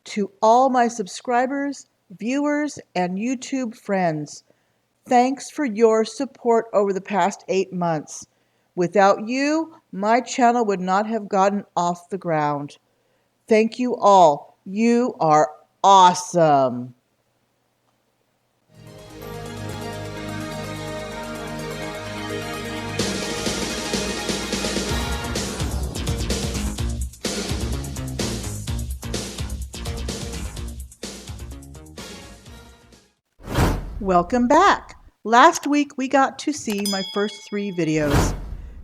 To all my subscribers, viewers, and YouTube friends, thanks for your support over the past 8 months. Without you, my channel would not have gotten off the ground. Thank you all. You are awesome. Welcome back. Last week we got to see my first 3 videos.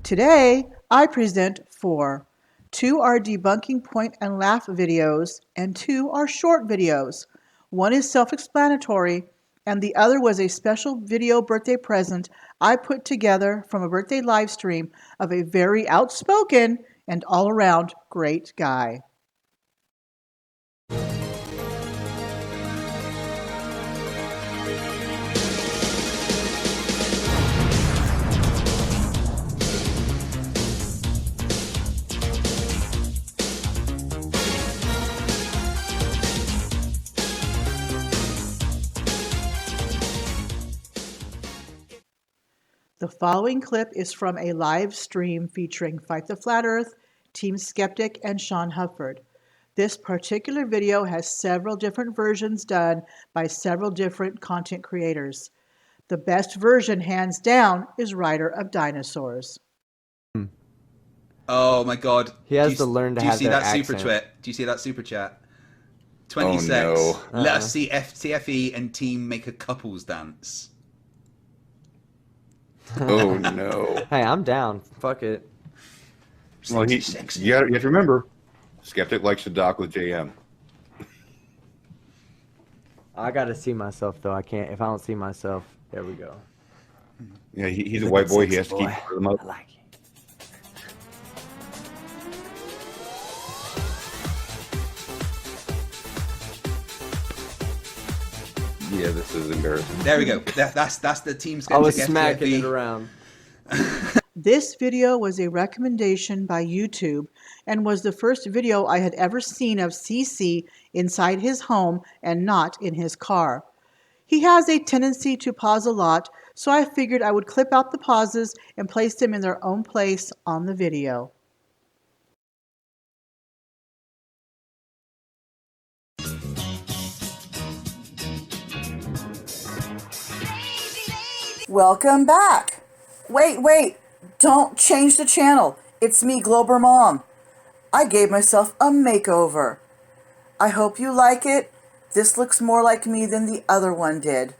Today I present 4. 2 are debunking point and laugh videos and 2 are short videos. One is self-explanatory and the other was a special video birthday present I put together from a birthday live stream of a very outspoken and all-around great guy. The following clip is from a live stream featuring Fight the Flat Earth, Team Skeptic, and Sean Hufford. This particular video has several different versions done by several different content creators. The best version, hands down, is Rider of Dinosaurs. Oh my god. He has to learn to have that accent. Do you see that super chat? 26. Oh, no. Let us see TFE and team make a couples dance. Oh no. Hey, I'm down. Fuck it. Well, you have to remember, Skeptic likes to dock with JM. I gotta see myself though. I can't. If I don't see myself, there we go. Yeah, he's a white boy. He has to keep them up. I like it. Yeah, this is embarrassing. There we go. That's the team skeptic. I was smacking it around. This video was a recommendation by YouTube and was the first video I had ever seen of CC inside his home and not in his car. He has a tendency to pause a lot, so I figured I would clip out the pauses and place them in their own place on the video. Welcome back. Wait, don't change the channel. It's me, Glober Mom. I gave myself a makeover. I hope you like it. This looks more like me than the other one did.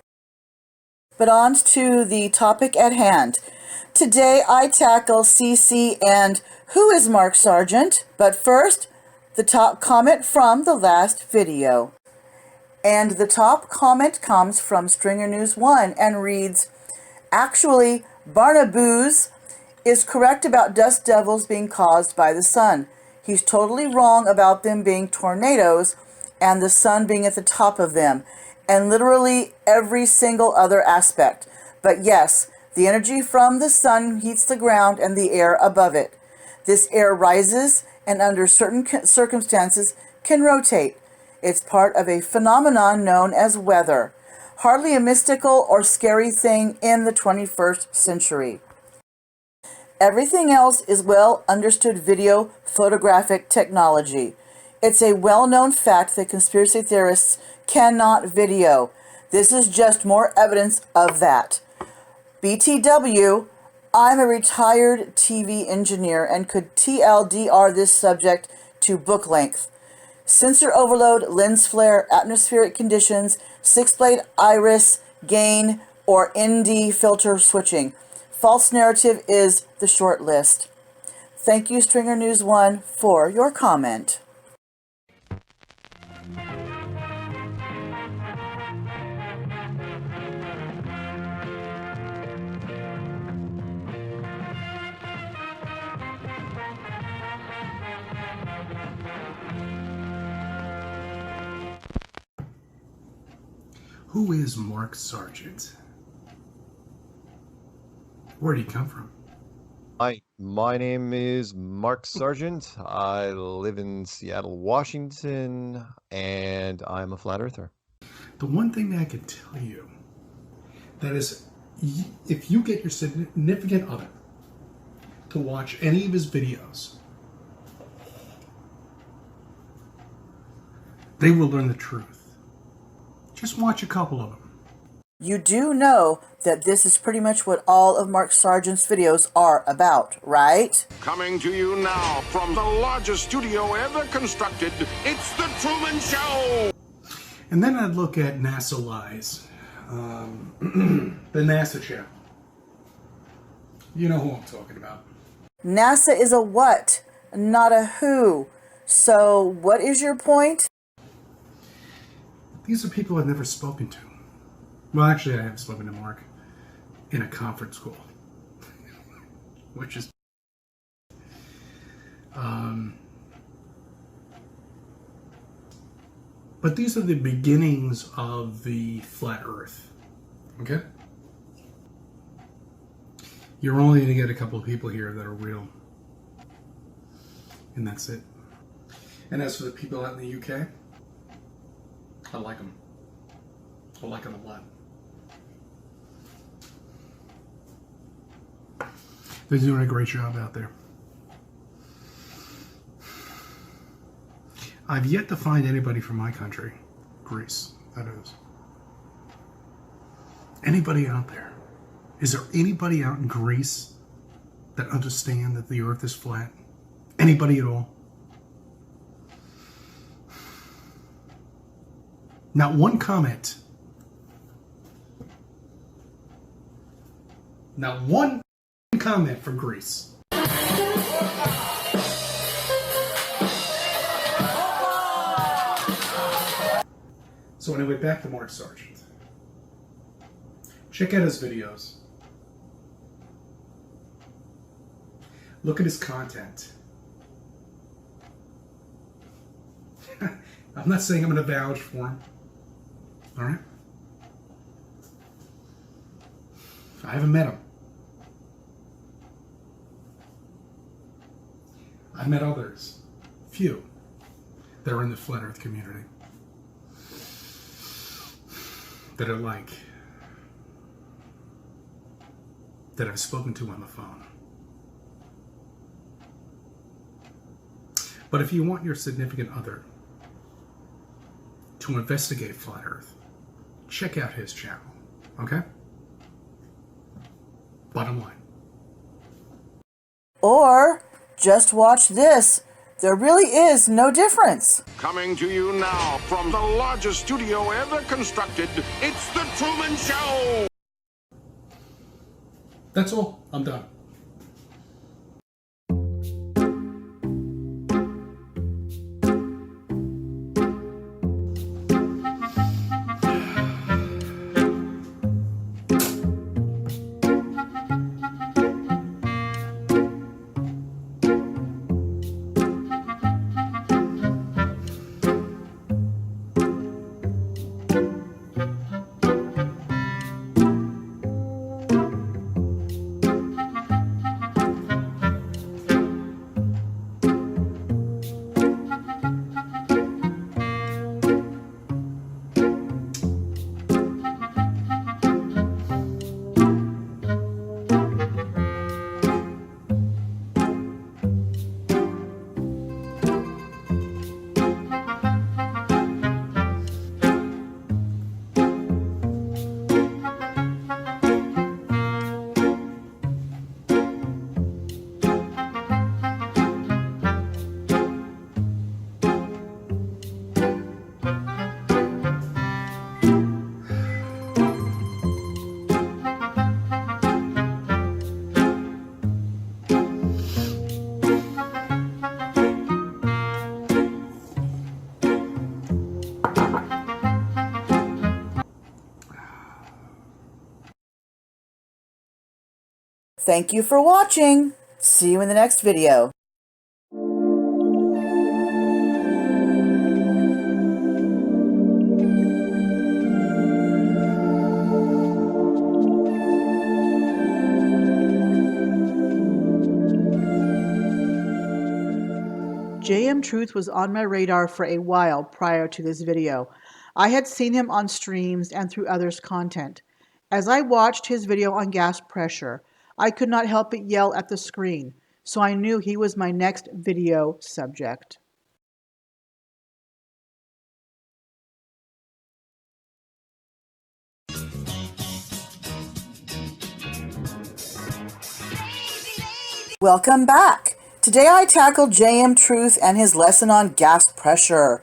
But on to the topic at hand. Today I tackle CC and who is Mark Sargent? But first, the top comment from the last video. And the top comment comes from Stringer News 1 and reads, actually, Barnaboos is correct about dust devils being caused by the sun. He's totally wrong about them being tornadoes and the sun being at the top of them, and literally every single other aspect. But yes, the energy from the sun heats the ground and the air above it. This air rises and under certain circumstances can rotate. It's part of a phenomenon known as weather. Hardly a mystical or scary thing in the 21st century. Everything else is well understood video photographic technology. It's a well-known fact that conspiracy theorists cannot video. This is just more evidence of that. BTW, I'm a retired TV engineer and could TLDR this subject to book length. Sensor overload, lens flare, atmospheric conditions, 6-blade iris, gain, or ND filter switching. False narrative is the short list. Thank you, Stringer News 1, for your comment. Who is Mark Sargent? Where did he come from? Hi, My name is Mark Sargent. I live in Seattle, Washington, and I'm a flat earther. The one thing that I can tell you, that is, if you get your significant other to watch any of his videos, they will learn the truth. Just watch a couple of them. You do know that this is pretty much what all of Mark Sargent's videos are about, right? Coming to you now from the largest studio ever constructed, it's The Truman Show! And then I'd look at NASA Lies, the NASA channel. You know who I'm talking about. NASA is a what, not a who. So what is your point? These are people I've never spoken to. Well, actually, I have spoken to Mark in a conference call, which is... But these are the beginnings of the flat Earth, okay? You're only going to get a couple of people here that are real, and that's it. And as for the people out in the UK, I like them. I like them a lot. They're doing a great job out there. I've yet to find anybody from my country, Greece, that is. Anybody out there? Is there anybody out in Greece that understand that the earth is flat? Anybody at all? Not one comment. Not one comment from Greece. So anyway, back to Mark Sargent. Check out his videos. Look at his content. I'm not saying I'm going to vouch for him. All right? I haven't met him. I've met others, few, that are in the flat earth community, that are like, that I've spoken to on the phone. But if you want your significant other to investigate flat earth, check out his channel, okay? Bottom line. Or just watch this. There really is no difference. Coming to you now from the largest studio ever constructed, it's The Truman Show! That's all. I'm done. Thank you for watching. See you in the next video. JM Truth was on my radar for a while prior to this video. I had seen him on streams and through others' content. As I watched his video on gas pressure, I could not help but yell at the screen, so I knew he was my next video subject. Welcome back. Today I tackled JM Truth and his lesson on gas pressure.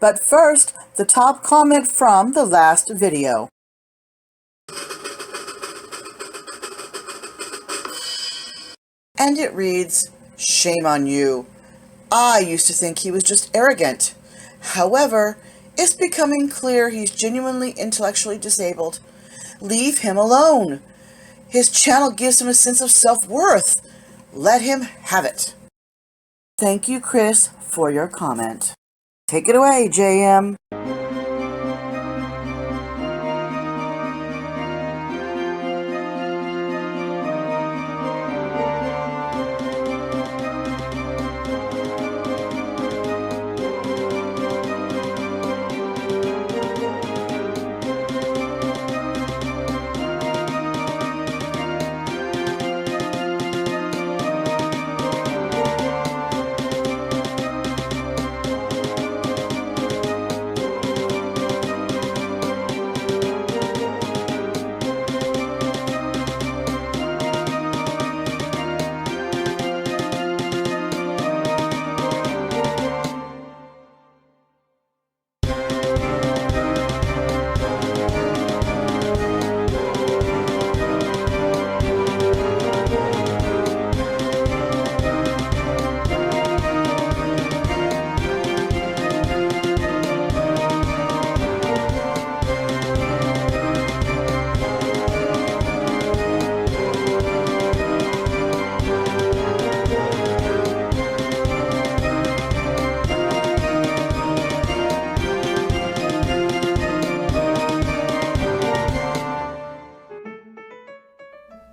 But first, the top comment from the last video. And it reads, "Shame on you. I used to think he was just arrogant. However, it's becoming clear he's genuinely intellectually disabled. Leave him alone. His channel gives him a sense of self-worth. Let him have it." Thank you, Chris, for your comment. Take it away, JM.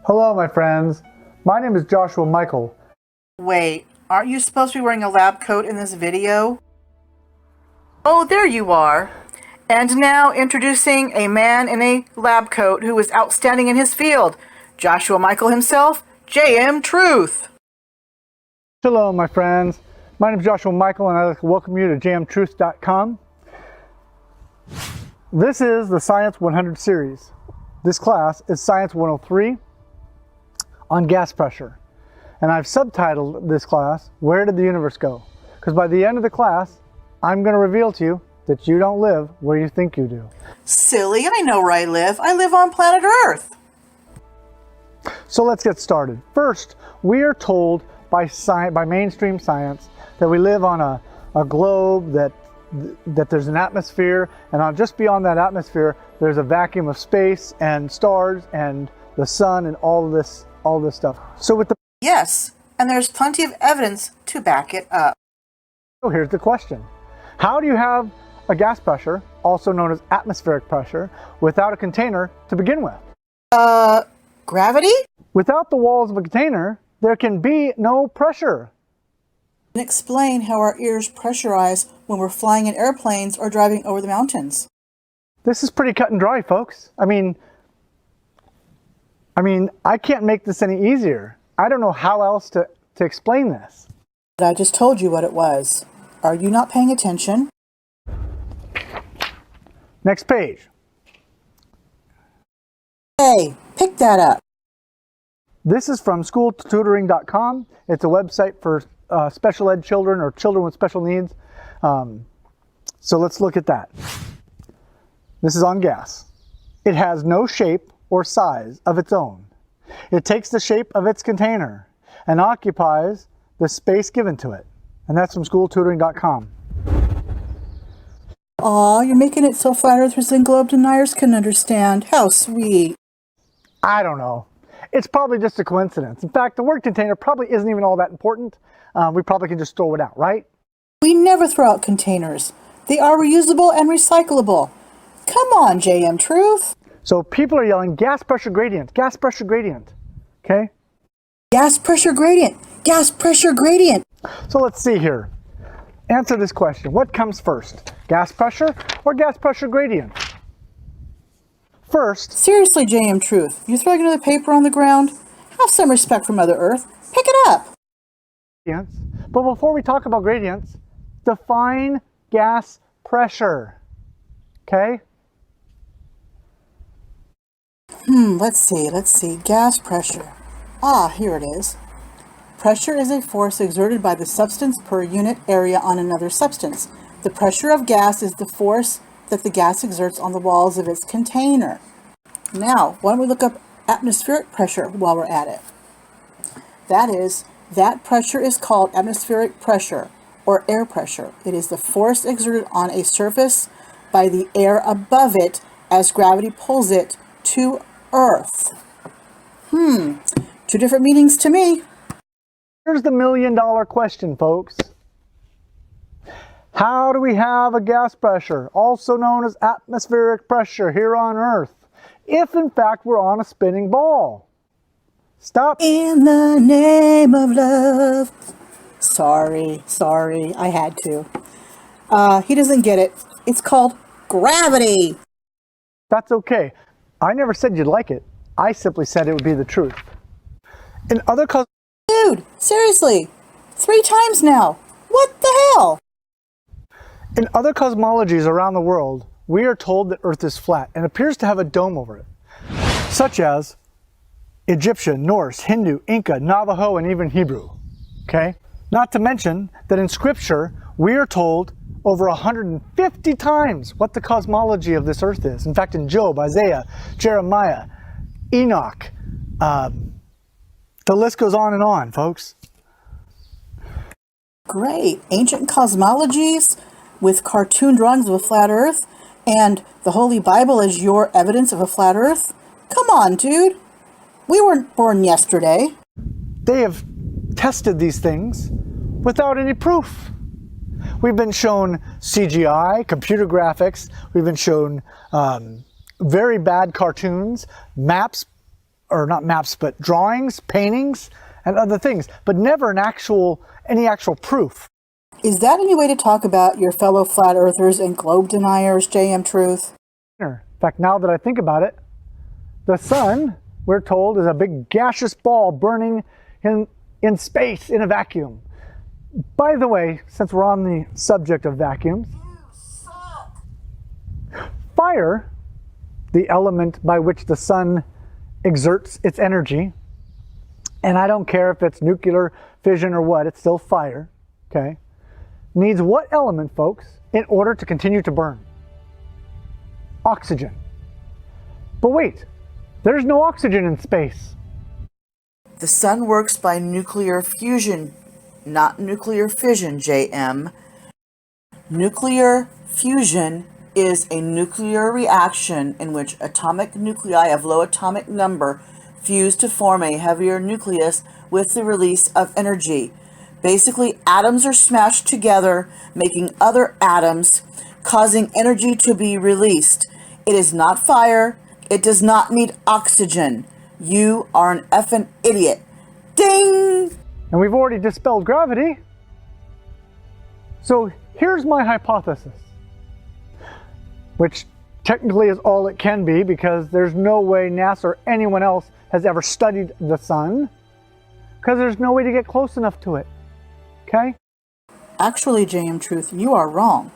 Hello, my friends. My name is Joshua Michael. Wait, aren't you supposed to be wearing a lab coat in this video? Oh, there you are. And now introducing a man in a lab coat who is outstanding in his field, Joshua Michael himself, JM Truth. Hello, my friends. My name is Joshua Michael, and I'd like to welcome you to jamtruth.com. This is the Science 100 series. This class is Science 103 on gas pressure. And I've subtitled this class, Where Did the Universe Go? Because by the end of the class, I'm going to reveal to you that you don't live where you think you do. Silly, I know where I live. I live on planet Earth. So let's get started. First, we are told by mainstream science that we live on a globe, that there's an atmosphere, and just beyond that atmosphere, there's a vacuum of space and stars and the sun and all this stuff. So with the Yes, and there's plenty of evidence to back it up. So here's the question. How do you have a gas pressure, also known as atmospheric pressure, without a container to begin with? Gravity? Without the walls of a container, there can be no pressure. And explain how our ears pressurize when we're flying in airplanes or driving over the mountains. This is pretty cut and dry, folks. I mean, I can't make this any easier. I don't know how else to explain this. But I just told you what it was. Are you not paying attention? Next page. Hey, pick that up. This is from schooltutoring.com. It's a website for special ed children or children with special needs. So let's look at that. This is on gas. It has no shape or size of its own. It takes the shape of its container and occupies the space given to it. And that's from schooltutoring.com. Aw, you're making it so flat earthers and globe deniers can understand. How sweet. I don't know. It's probably just a coincidence. In fact, the word container probably isn't even all that important. We probably can just throw it out, right? We never throw out containers. They are reusable and recyclable. Come on, JM Truth. So people are yelling, gas pressure gradient, okay? Gas pressure gradient, gas pressure gradient. So let's see here. Answer this question. What comes first? Gas pressure or gas pressure gradient? First, Seriously, JM Truth, you throwing another paper on the ground? Have some respect for Mother Earth. Pick it up. gradients. But before we talk about gradients, define gas pressure. Okay? Let's see. Gas pressure. Ah, here it is. Pressure is a force exerted by the substance per unit area on another substance. The pressure of gas is the force that the gas exerts on the walls of its container. Now, why don't we look up atmospheric pressure while we're at it? That pressure is called atmospheric pressure or air pressure. It is the force exerted on a surface by the air above it as gravity pulls it to Earth. Two different meanings to me. Here's the million-dollar question, folks. How do we have a gas pressure, also known as atmospheric pressure, here on Earth, if in fact we're on a spinning ball? Stop. In the name of love. Sorry, I had to. He doesn't get it. It's called gravity. That's okay. I never said you'd like it. I simply said it would be the truth. In other Dude, seriously. 3 times now. What the hell? In other cosmologies around the world, we are told that Earth is flat and appears to have a dome over it, such as Egyptian, Norse, Hindu, Inca, Navajo, and even Hebrew. Okay? Not to mention that in Scripture, we are told over 150 times what the cosmology of this Earth is. In fact, in Job, Isaiah, Jeremiah, Enoch, the list goes on and on, folks. Great. Ancient cosmologies with cartoon drawings of a flat Earth and the Holy Bible as your evidence of a flat Earth? Come on, dude. We weren't born yesterday. They have tested these things without any proof. We've been shown CGI, computer graphics. We've been shown very bad cartoons, maps, or not maps, but drawings, paintings, and other things, but never any actual proof. Is that any way to talk about your fellow flat earthers and globe deniers, JM Truth? In fact, now that I think about it, the sun, we're told, is a big gaseous ball burning in space in a vacuum. By the way, since we're on the subject of vacuums, fire, the element by which the sun exerts its energy, and I don't care if it's nuclear fission or what, it's still fire, okay, needs what element, folks, in order to continue to burn? Oxygen. But wait, there's no oxygen in space. The sun works by nuclear fusion, not nuclear fission, JM. Nuclear fusion is a nuclear reaction in which atomic nuclei of low atomic number fuse to form a heavier nucleus with the release of energy. Basically, atoms are smashed together, making other atoms, causing energy to be released. It is not fire. It does not need oxygen. You are an effing idiot. Ding! And we've already dispelled gravity. So here's my hypothesis, which technically is all it can be because there's no way NASA or anyone else has ever studied the sun because there's no way to get close enough to it. Okay? Actually, JM Truth, you are wrong.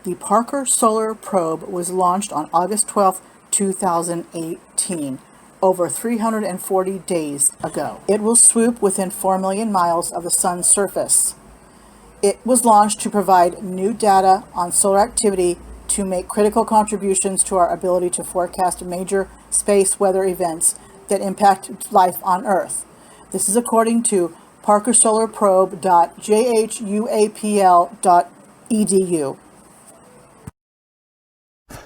The Parker Solar Probe was launched on August 12, 2018, over 340 days ago. It will swoop within 4 million miles of the sun's surface. It was launched to provide new data on solar activity to make critical contributions to our ability to forecast major space weather events that impact life on Earth. This is according to parkersolarprobe.jhuapl.edu.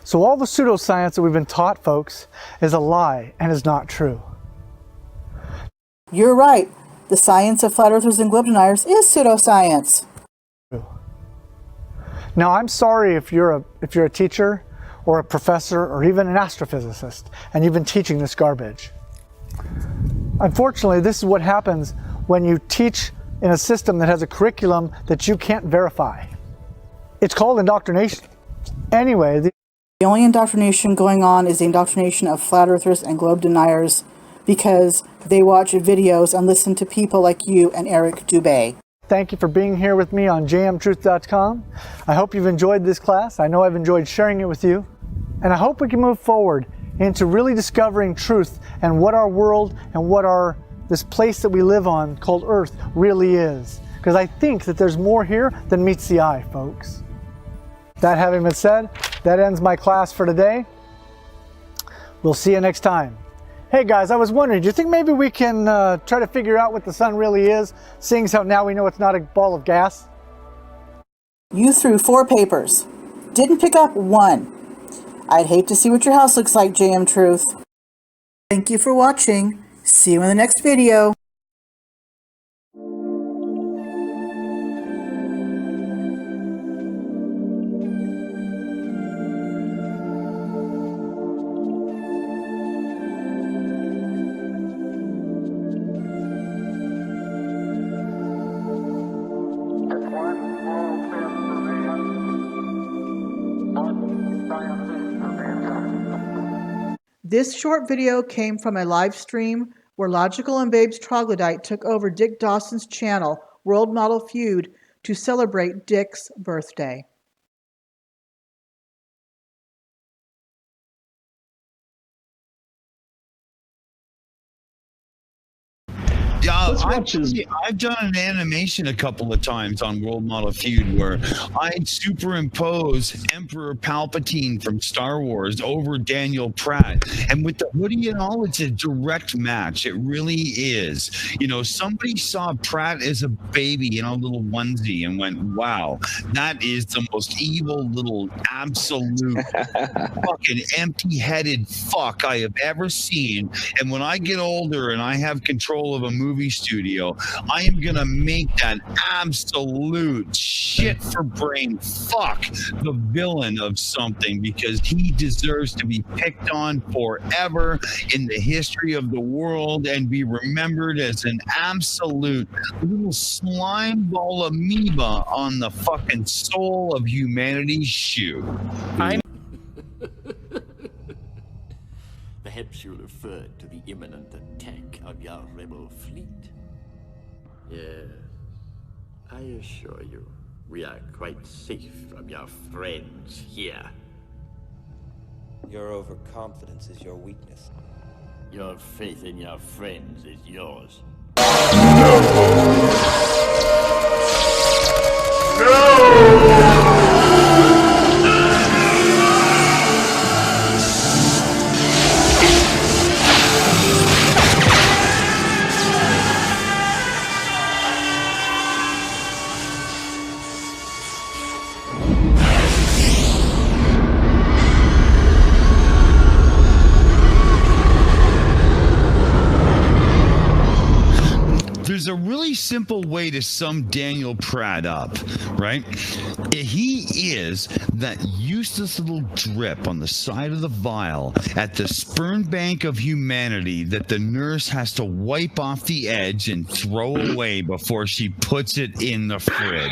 So all the pseudoscience that we've been taught, folks, is a lie and is not true. You're right. The science of flat earthers and globe deniers is pseudoscience. Now, I'm sorry if you're a teacher or a professor or even an astrophysicist and you've been teaching this garbage. Unfortunately, this is what happens when you teach in a system that has a curriculum that you can't verify. It's called indoctrination. Anyway, The only indoctrination going on is the indoctrination of flat earthers and globe deniers because they watch videos and listen to people like you and Eric Dubé. thank you for being here with me on jmtruth.com. I hope you've enjoyed this class. I know I've enjoyed sharing it with you. And I hope we can move forward into really discovering truth and what our world and what this place that we live on called Earth really is. Because I think that there's more here than meets the eye, folks. That having been said, that ends my class for today. We'll see you next time. Hey guys, I was wondering, do you think maybe we can try to figure out what the sun really is, seeing as how now we know it's not a ball of gas? You threw 4 papers. Didn't pick up 1. I'd hate to see what your house looks like, JM Truth. Thank you for watching. See you in the next video. This short video came from a live stream where Logical and Babes Troglodyte took over Dick Dawson's channel, World Model Feud, to celebrate Dick's birthday. Yeah, I've done an animation a couple of times on World Model Feud where I'd superimpose Emperor Palpatine from Star Wars over Daniel Pratt. And with the hoodie and all, it's a direct match. It really is. You know, somebody saw Pratt as a baby in a little onesie and went, wow, that is the most evil little absolute fucking empty-headed fuck I have ever seen. And when I get older and I have control of a movie studio, I am gonna make that absolute shit for brain fuck the villain of something, because he deserves to be picked on forever in the history of the world and be remembered as an absolute little slime ball amoeba on the fucking soul of humanity's shoe. Perhaps you referred to the imminent attack of your rebel fleet. Yes, I assure you, we are quite safe from your friends here. Your overconfidence is your weakness. Your faith in your friends is yours. There's a really simple way to sum Daniel Pratt up, right? He is that useless little drip on the side of the vial at the sperm bank of humanity that the nurse has to wipe off the edge and throw away before she puts it in the fridge.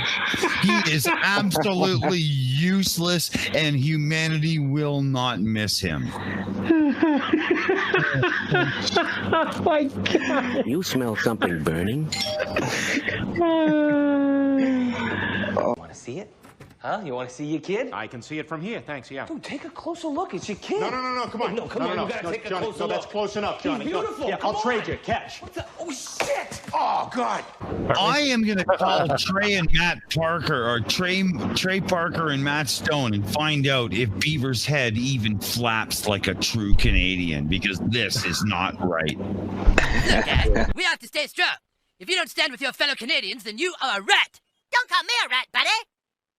He is absolutely useless, and humanity will not miss him. Oh my God. You smell something burning? Want to see it? Huh? You want to see your kid? I can see it from here, thanks, yeah. Dude, take a closer look. It's your kid. No, come on. No, come on. No, You gotta take a Johnny, closer no, look. that's close enough, Johnny. He's beautiful. Yeah, Come I'll trade on. you. Catch. What the? Oh, shit. Oh, God. I am going to call Trey and Matt Parker, or Trey Parker and Matt Stone, and find out if Beaver's head even flaps like a true Canadian, because this is not right. Look, guys, we have to stay strong. If you don't stand with your fellow Canadians, then you are a rat. Don't call me a rat, buddy.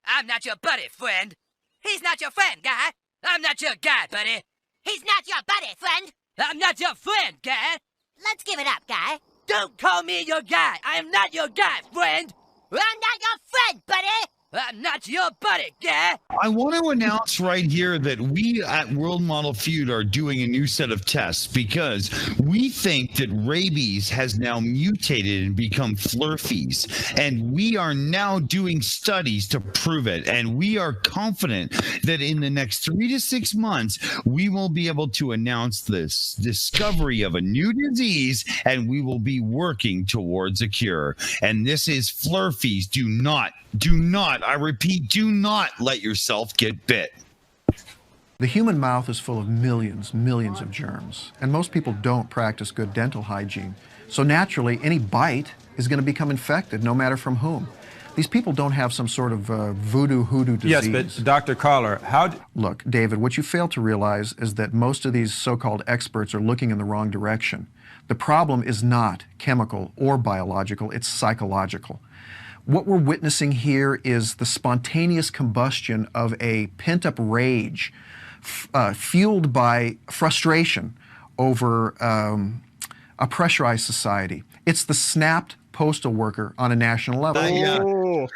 I'm not your buddy, friend. He's not your friend, guy. I'm not your guy, buddy. He's not your buddy, friend. I'm not your friend, guy. Let's give it up, guy. Don't call me your guy. I am not your guy, friend. I'm not your friend, buddy. I'm not your buddy, guy. I want to announce right here that we at World Model Feud are doing a new set of tests because we think that rabies has now mutated and become flurfies. And we are now doing studies to prove it. And we are confident that in the next 3 to 6 months, we will be able to announce this discovery of a new disease and we will be working towards a cure. And this is flurfies. Do not, I repeat, do not let yourself get bit. The human mouth is full of millions of germs, and most people don't practice good dental hygiene. So naturally, any bite is going to become infected, no matter from whom. These people don't have some sort of voodoo hoodoo disease. Yes, but Dr. Collar, Look, David, what you fail to realize is that most of these so-called experts are looking in the wrong direction. The problem is not chemical or biological, it's psychological. What we're witnessing here is the spontaneous combustion of a pent-up rage fueled by frustration over a pressurized society. It's the snapped postal worker on a national level. No.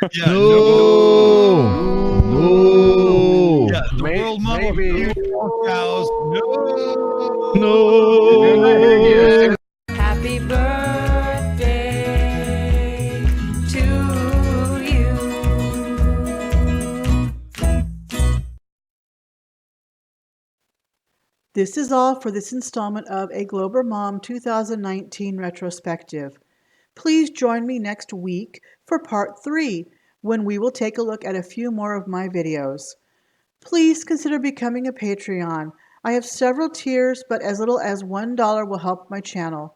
Yeah, the world model cows. No. Happy birthday to you. This is all for this installment of A Glober Mom 2019 Retrospective. Please join me next week for part 3, when we will take a look at a few more of my videos. Please consider becoming a Patreon. I have several tiers, but as little as $1 will help my channel.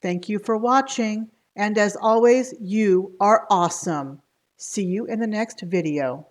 Thank you for watching, and as always, you are awesome. See you in the next video.